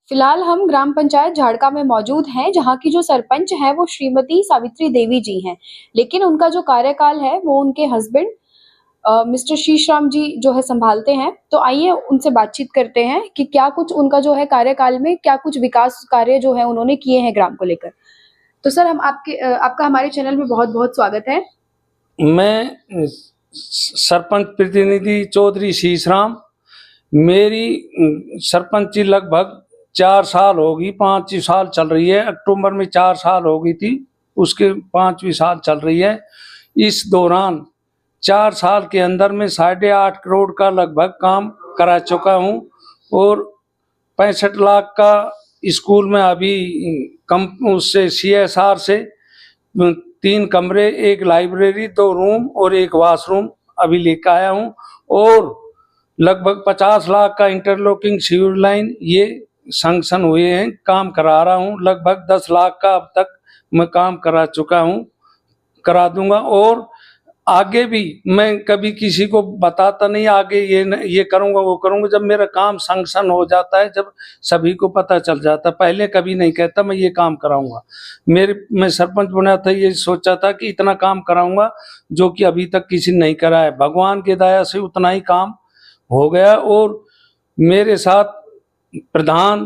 फिलहाल हम ग्राम पंचायत झाड़का में मौजूद हैं, जहाँ की जो सरपंच हैं वो श्रीमती सावित्री देवी जी हैं। लेकिन उनका जो कार्यकाल है वो उनके हस्बैंड मिस्टर शीशराम जी जो है संभालते हैं। तो आइए उनसे बातचीत करते हैं कि क्या कुछ उनका जो है कार्यकाल में क्या कुछ विकास कार्य जो है उन्होंने किए हैं ग्राम को लेकर। तो सर हम आपका हमारे चैनल में बहुत बहुत स्वागत है। मैं सरपंच प्रतिनिधि चौधरी शीशराम, मेरी सरपंची लगभग 4 साल होगी, 5 साल चल रही है। अक्टूबर में 4 साल हो गई थी, उसके 5वीं साल चल रही है। इस दौरान 4 साल के अंदर में 8.5 करोड़ का लगभग काम करा चुका हूँ और 65 लाख का स्कूल में अभी कम उससे CSR से 3 कमरे, 1 लाइब्रेरी, 2 रूम और 1 वॉशरूम अभी लेकर आया हूँ और लगभग 50 लाख का इंटरलॉकिंग सीवर लाइन ये सैंक्शन हुए हैं, काम करा रहा हूँ। लगभग 10 लाख का अब तक मैं काम करा चुका हूँ, करा दूंगा और आगे भी मैं कभी किसी को बताता नहीं, आगे ये करूंगा वो करूंगा। जब मेरा काम सैंक्शन हो जाता है, जब सभी को पता चल जाता है, पहले कभी नहीं कहता मैं ये काम कराऊंगा। मैं सरपंच बना था, ये सोचा था कि इतना काम कराऊंगा जो कि अभी तक किसी ने नहीं करा है। भगवान की दया से उतना ही काम हो गया और मेरे साथ प्रधान,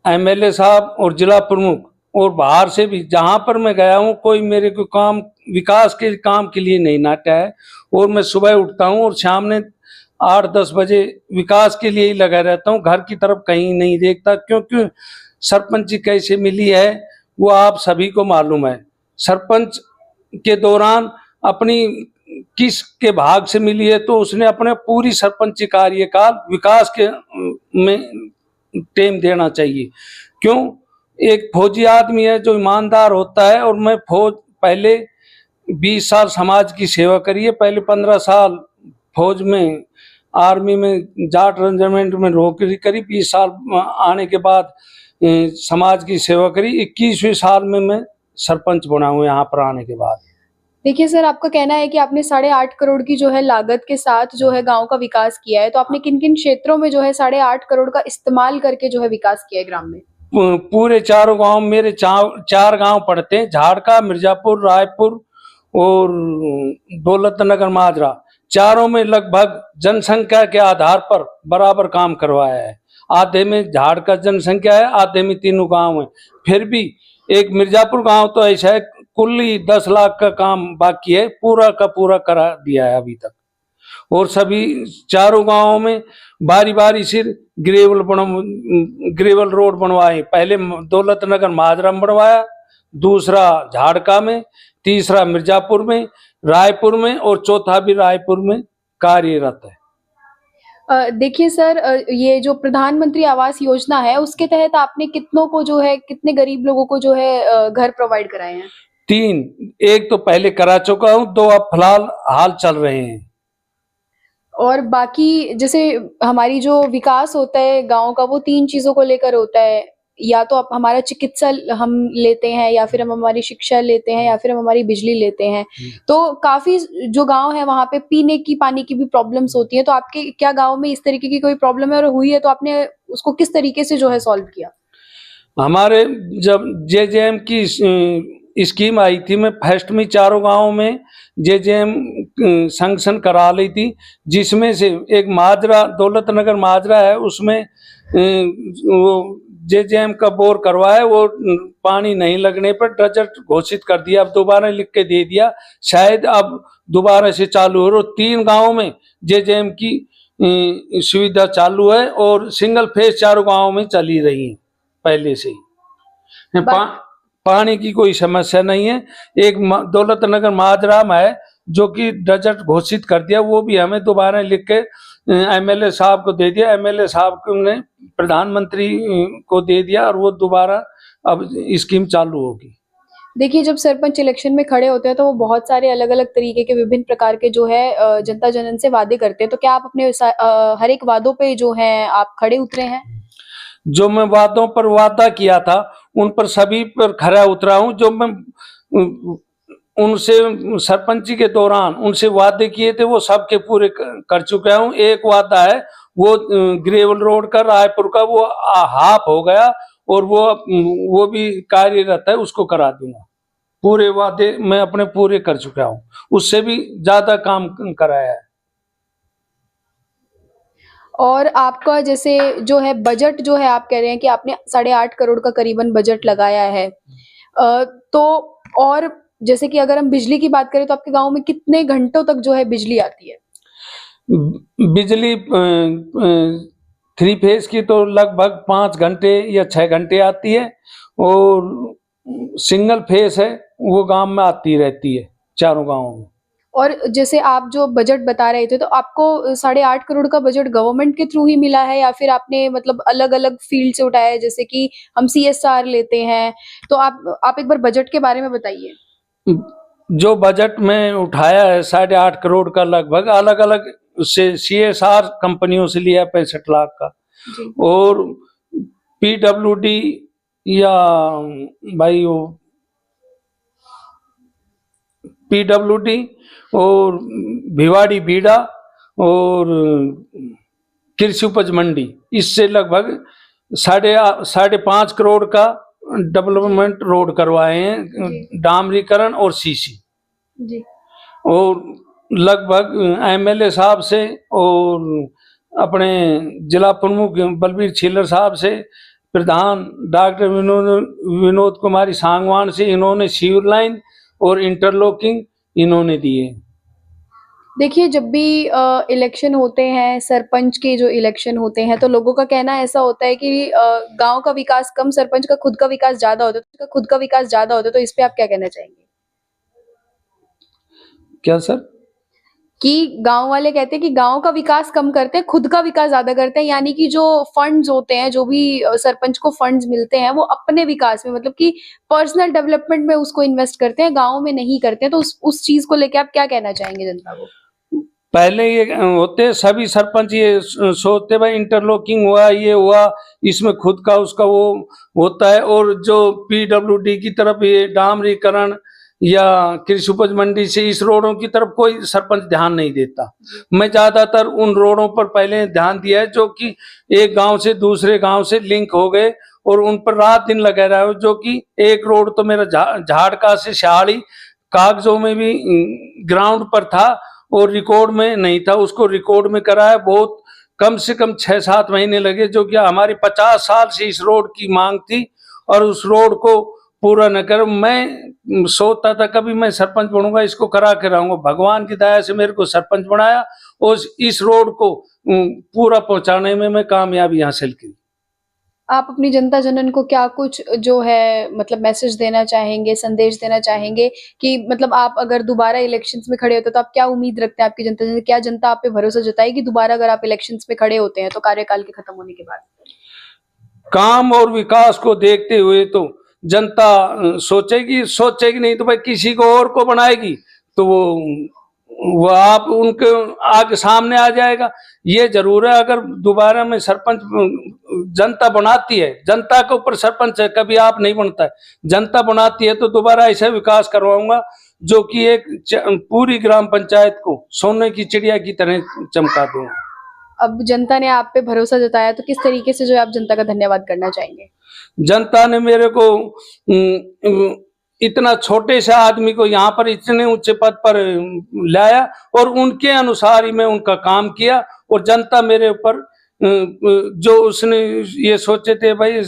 MLA साहब और जिला प्रमुख और बाहर से भी जहां पर मैं गया हूं, कोई मेरे को काम विकास के काम के लिए नहीं नाटा है। और मैं सुबह उठता हूं और शाम में 8-10 बजे विकास के लिए ही लगा रहता हूं, घर की तरफ कहीं नहीं देखता। क्योंकि सरपंच कैसे मिली है वो आप सभी को मालूम है। सरपंच के दौरान अपनी किस के भाग से मिली है, तो उसने अपने पूरी सरपंच कार्यकाल विकास के में टेम देना चाहिए। क्यों? एक फौजी आदमी है जो ईमानदार होता है और मैं पहले 20 साल समाज की सेवा करी है। पहले 15 साल फौज में, आर्मी में, जाट रेजिमेंट में नौकरी करी। 20 साल आने के बाद समाज की सेवा करी। 21वें साल में मैं सरपंच बना हूँ यहाँ पर आने के बाद। देखिए सर, आपका कहना है कि आपने 8.5 करोड़ की जो है लागत के साथ जो है गांव का विकास किया है। तो आपने किन किन क्षेत्रों में जो है 8.5 करोड़ का इस्तेमाल करके जो है विकास किया है ग्राम में? पूरे चारों गांव, मेरे 4 गांव पड़ते हैं, झाड़का, मिर्जापुर, रायपुर और दौलतनगर, माजरा। चारों में लगभग जनसंख्या के आधार पर बराबर काम करवाया है। आधे में झाड़का जनसंख्या है, आधे में तीनों गांव है। फिर भी एक मिर्जापुर गांव तो ऐसा है, कुल ही 10 लाख का काम बाकी है, पूरा का पूरा करा दिया है अभी तक। और सभी चारों गांवों में बारी बारी से ग्रेवल रोड बनवाए। पहले दौलतनगर माजरा में बनवाया, दूसरा झाड़का में, तीसरा मिर्जापुर में, रायपुर में और चौथा भी रायपुर में कार्यरत है। देखिए सर, ये जो प्रधानमंत्री आवास योजना है उसके तहत आपने कितनों को जो है, कितने गरीब लोगों को जो है घर प्रोवाइड कराए हैं? 3, एक तो पहले करा चुका हूँ, 2 अब फिलहाल हाल चल रहे हैं। और बाकी जैसे हमारी जो विकास होता है गांव का, वो 3 चीजों को लेकर होता है। या तो आप हमारा चिकित्सा हम लेते हैं, या फिर हम हमारी शिक्षा लेते हैं, या फिर हम हमारी बिजली लेते हैं। तो काफी जो गांव है वहां पे पीने की पानी की भी प्रॉब्लम्स होती है। तो आपके क्या गांव में इस तरीके की कोई प्रॉब्लम है, और हुई है तो आपने उसको किस तरीके से जो है सॉल्व किया? हमारे जब JJM की स्कीम आई थी, मैं फर्स्ट में चारों गांवों में JJM सैंक्शन करा ली थी, जिसमें से एक माजरा, दौलतनगर माजरा है, उसमें वो JJM का बोर करवाया। वो पानी नहीं लगने पर डजर्ट घोषित कर दिया, अब दोबारा लिख के दे दिया, शायद अब दोबारा से चालू हो। 3 गांवों में JJM की सुविधा चालू है और सिंगल फेज चारों गांवों में चली रही है पहले से ही। पानी की कोई समस्या नहीं है। एक दौलतनगर माजरा में है जो कि डेजर्ट घोषित कर दिया, वो भी हमें दोबारा लिख के MLA साहब को दे दिया। MLA साहब ने प्रधानमंत्री को दे दिया और वो दोबारा अब स्कीम चालू होगी। देखिए, जब सरपंच इलेक्शन में खड़े होते हैं तो वो बहुत सारे अलग अलग तरीके के विभिन्न प्रकार के जो है जनता जनार्दन से वादे करते हैं। तो क्या आप अपने हर एक वादों पे जो है आप खड़े उतरे हैं? जो मैं वादों पर वादा किया था उन पर सभी पर खरा उतरा हूं। जो मैं उनसे सरपंची के दौरान उनसे वादे किए थे वो सबके पूरे कर चुका हूं। एक वादा है वो ग्रेवल रोड का रायपुर का वो हाफ हो गया, और वो भी कार्यरत है, उसको करा दूंगा। पूरे वादे मैं अपने पूरे कर चुका हूँ, उससे भी ज्यादा काम कराया है। और आपका जैसे जो है बजट जो है, आप कह रहे हैं कि आपने 8.5 करोड़ का करीबन बजट लगाया है, तो और जैसे कि अगर हम बिजली की बात करें तो आपके गांव में कितने घंटों तक जो है बिजली आती है? बिजली 3 फेज की तो लगभग 5 घंटे या 6 घंटे आती है, और सिंगल फेज है वो गांव में आती रहती है, चारों गांवों में। और जैसे आप जो बजट बता रहे थे, तो आपको 8.5 करोड़ का बजट गवर्नमेंट के थ्रू ही मिला है या फिर आपने मतलब अलग-अलग फील्ड से उठाया है? जैसे कि हम सीएसआर लेते हैं, तो आप एक बार बजट के बारे में बताइए। जो बजट में उठाया है 8.5 करोड़ का, लगभग अलग अलग से CSR कंपनियों से लिया 65 लाख का, जी। और PWD या भाई वो PWD और भिवाड़ी बीड़ा और कृषि उपज मंडी, इससे लगभग 5.5 करोड़ का डेवलपमेंट रोड करवाए हैं, जी। डामरीकरण और सीसी। जी। और लगभग MLA साहब से और अपने जिला प्रमुख बलबीर छिल्लर साहब से, प्रधान डॉक्टर विनोद कुमारी सांगवान से इन्होंने सीवर लाइन और इंटरलॉकिंग इन्होंने दिए। देखिए, जब भी इलेक्शन होते हैं, सरपंच के जो इलेक्शन होते हैं, तो लोगों का कहना ऐसा होता है कि गाँव का विकास कम, सरपंच का खुद का विकास ज़्यादा होता है, तो उसका खुद का विकास ज़्यादा होता है, तो इस पे आप क्या कहना चाहेंगे? क्या सर? कि गाँव वाले कहते हैं कि गाँव का विकास कम करते हैं, खुद का विकास ज़्यादा करते हैं, यानी कि जो फंड्स होते हैं, जो भी सरपंच को फंड्स मिलते हैं, वो अपने विकास में, मतलब कि पर्सनल डेवलपमेंट में उसको इन्वेस्ट करते हैं, गाँव में नहीं करते हैं। तो उस चीज़ को लेके आप क्या कहना चाहेंगे जनता को? पहले ये होते सभी सरपंच ये सोचते भाई इंटरलॉकिंग हुआ, ये हुआ, इसमें खुद का उसका वो होता है, और जो PWD की तरफ ये डामरीकरण या कृषि उपज मंडी से इस रोडों की तरफ कोई सरपंच ध्यान नहीं देता। मैं ज्यादातर उन रोडों पर पहले ध्यान दिया है जो कि एक गांव से दूसरे गांव से लिंक हो गए, और उन पर रात दिन लगा रहा है। जो कि एक रोड तो मेरा झाड़का से सिहाड़ी कागजों में भी ग्राउंड पर था और रिकॉर्ड में नहीं था, उसको रिकॉर्ड में कराया। बहुत कम से कम 6-7 महीने लगे, जो कि हमारी 50 साल से इस रोड की मांग थी, और उस रोड को पूरा न कर मैं सोचता था कभी मैं सरपंच बनूंगा, इसको करा के रहूंगा। भगवान की दया से मेरे को सरपंच बनाया, और इस रोड को पूरा पहुंचाने में मैं कामयाबी हासिल की। आप अपनी जनता जनन को क्या कुछ जो है मतलब मैसेज देना चाहेंगे, संदेश देना चाहेंगे कि मतलब आप अगर दोबारा इलेक्शंस में खड़े होते तो आप क्या उम्मीद रखते हैं आपकी जनता से? क्या जनता आप पे भरोसा जताएगी दोबारा अगर आप इलेक्शंस में खड़े होते हैं तो कार्यकाल के खत्म होने के बाद? काम और विकास को देखते हुए तो जनता सोचेगी नहीं तो भाई किसी को और को बनाएगी, तो वो आप उनके आगे सामने आ जाएगा। ये जरूर है, अगर दोबारा में सरपंच जनता बनाती है, जनता के ऊपर सरपंच है, कभी आप नहीं बनता है, जनता बनाती है, तो दोबारा ऐसा विकास करवाऊंगा जो कि एक पूरी ग्राम पंचायत को सोने की चिड़िया की तरह चमका दूंगा। अब जनता ने आप पे भरोसा जताया, तो किस तरीके से जो है आप जनता का धन्यवाद करना चाहेंगे? जनता ने मेरे को इतना छोटे से आदमी को यहाँ पर इतने ऊंचे पद पर लाया, और उनके अनुसार ही मैं उनका काम किया। और जनता मेरे ऊपर जो उसने ये सोचे थे भाई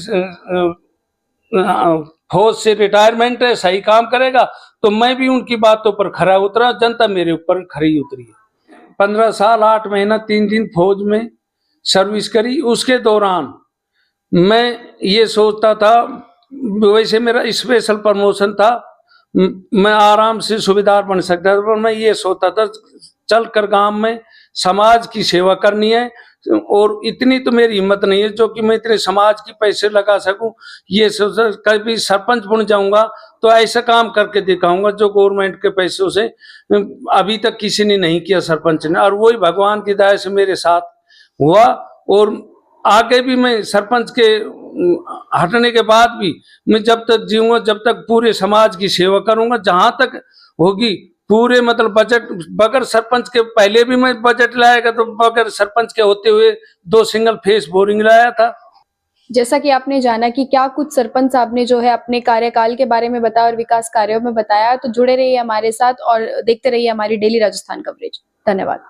फौज से रिटायरमेंट है, सही काम करेगा, तो मैं भी उनकी बातों पर खरा उतरा, जनता मेरे ऊपर खरी उतरी है। 15 साल 8 महीना 3 दिन फौज में सर्विस करी। उसके दौरान मैं ये सोचता था, वैसे मेरा स्पेशल प्रमोशन था, मैं आराम से सुबेदार बन सकता था, पर मैं ये सोचता था चल कर गांव में समाज की सेवा करनी है, और इतनी तो मेरी हिम्मत नहीं है जो कि मैं इतने समाज की पैसे लगा सकूं। ये सोचा कभी सरपंच बन जाऊंगा तो ऐसा काम करके दिखाऊंगा जो गवर्नमेंट के पैसों से अभी तक किसी ने नहीं किया, सरपंच ने। और वही भगवान की दया से मेरे साथ हुआ, और आगे भी मैं सरपंच के हटने के बाद भी मैं जब तक जीऊंगा, जब तक पूरे समाज की सेवा करूंगा, जहां तक होगी पूरे मतलब बजट बगैर सरपंच के पहले भी मैं बजट लाया तो बगैर सरपंच के होते हुए 2 सिंगल फेस बोरिंग लाया था। जैसा कि आपने जाना कि क्या कुछ सरपंच साहब ने जो है अपने कार्यकाल के बारे में बताया और विकास कार्यों में बताया, तो जुड़े रहिए हमारे साथ और देखते रहिए हमारी डेली राजस्थान कवरेज। धन्यवाद।